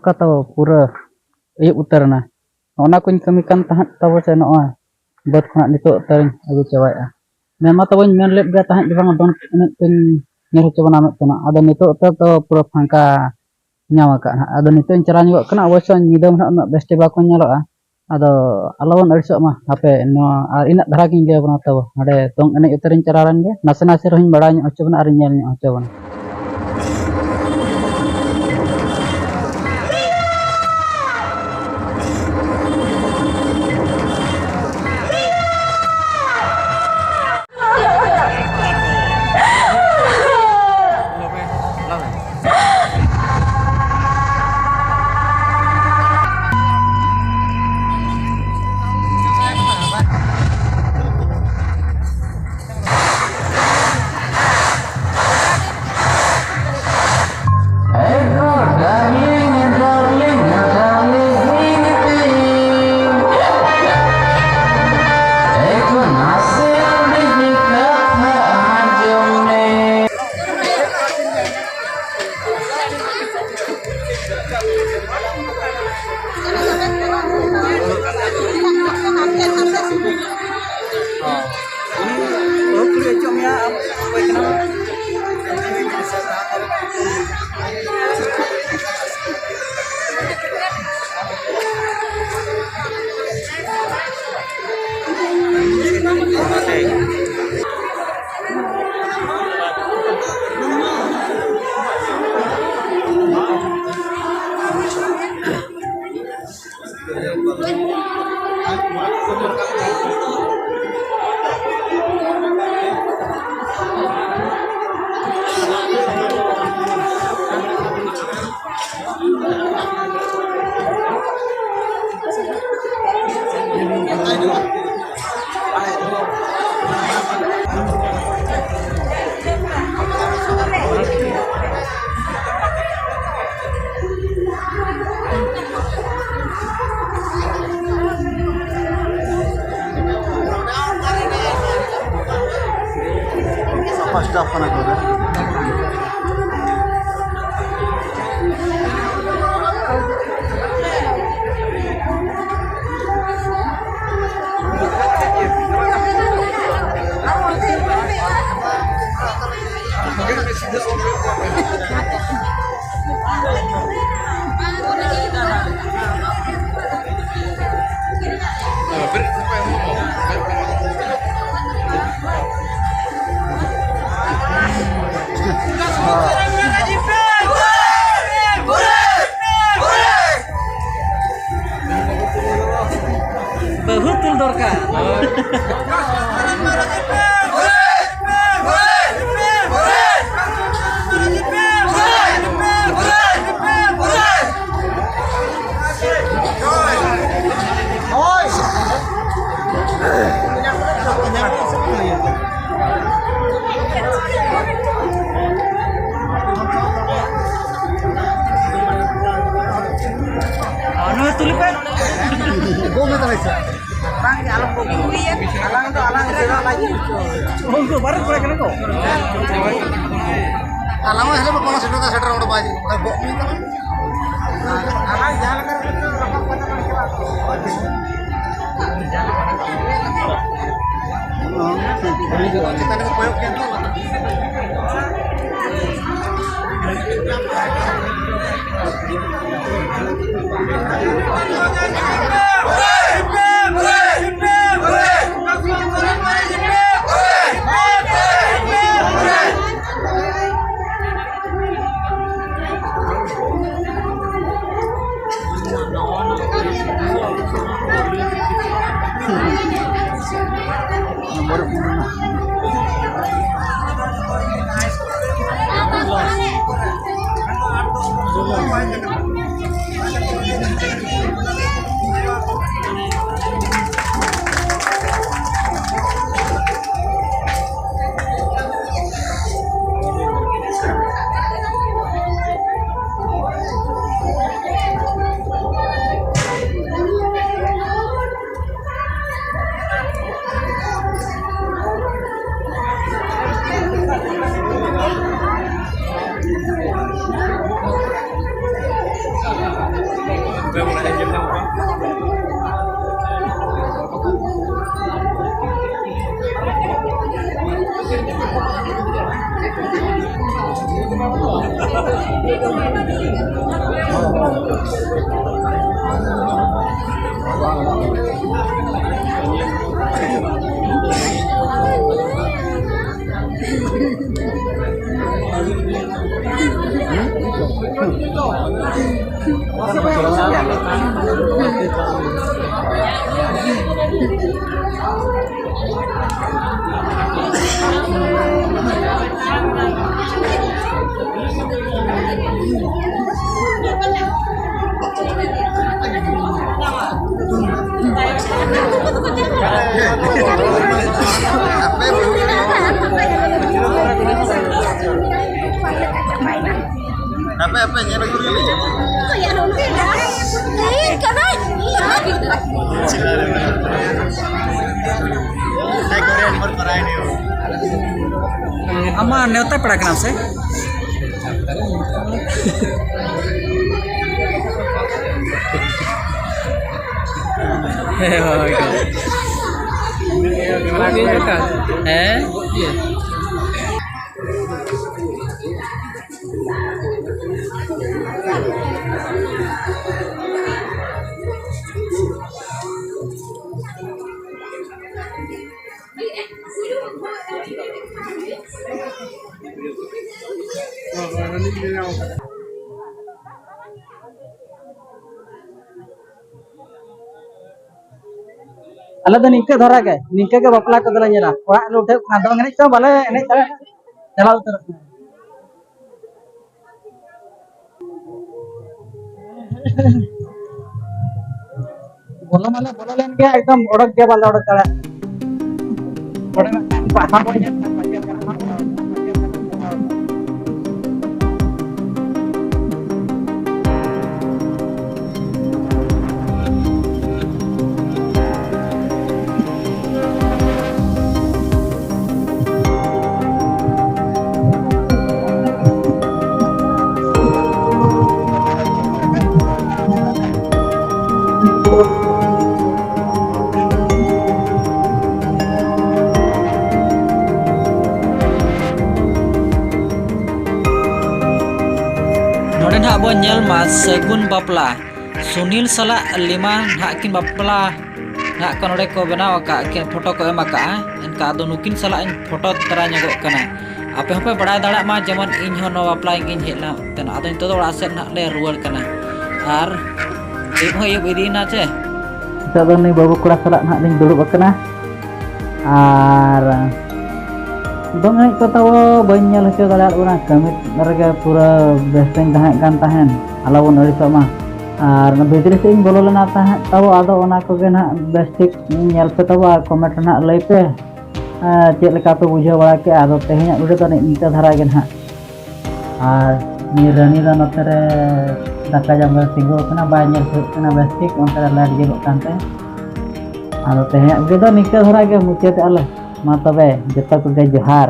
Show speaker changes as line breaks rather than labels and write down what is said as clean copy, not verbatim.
kata pura ayub utar na ona kuñ kami kan tahan tawo sa noa buat kena nito taring agu cewek ya memang tawo men lep ga tahan di bang don pin nyer coba nama tena ada nito to pura pangka nyawa ka ada nito caranya kok kena wasan nyidam na beste ba ko nyalo ada alawan arso mah hape no inak daragin dia bana tawo ade tong ene utarin cararan ge nasa rohin badanya coba arin nyalnya coba
First half na ko.
Behutul dorka. Anu tulipan.
Go meter aja.
Bang, alam ko ya. Alang sira lagi.
Oh, itu baru mereka kok.
Alam mah hele kono sedo sedo udah baji. Go meter.
Alang jalan kan
kita ada koyok gitu. Apa nyala guru ini? Saya Korean berperan ini.
अम्मा न्योता पड़ा के नाम से
अल्लाह तो निके धरा के निके के बपला को दला जेला ओड़ा उठे खादो एने तो बाले एने चला उतर बोला माले बोला लेन के एकदम ओड़क के बाले ओड़क चला ओड़े में पासा पड़ जाता
नोड़े ना बो नेल मा सगुन बापला सुनील सला लिमा ना किन बापला ना कनोड़े को बनाव का किन फोटो को एम का इनका दो नुकिन सला इन फोटो तरा न्यागो कना आपे हपे बड़ा दाड़ा मा जेमन इन हो नो बापला इन हेला तन आदो इन तो ओड़ा से ना ले रुवार कना आर एक हो ये विधि ना चे
तब नहीं बाबू कड़ा सला ना दिन दुड़ुब कना आर दong enek ko tawo bañ ñal ci dalaat una kamit narga pura besteng tahan kan tahan alawon ari sama ar na bedre sing bololana tahan tawo ado ona ko ge na bestik ñal pe tawo comment na lay pe cek leka pe bujhaw bala ke ado tehnya udah to nika dhara ge na ar ni rani da notere daka jam tigo kana ba ñal kana bestik ontara lat ge kante ado tehnya udah to nika dhara ge mucet Allah ma tobe jeta ko ge johar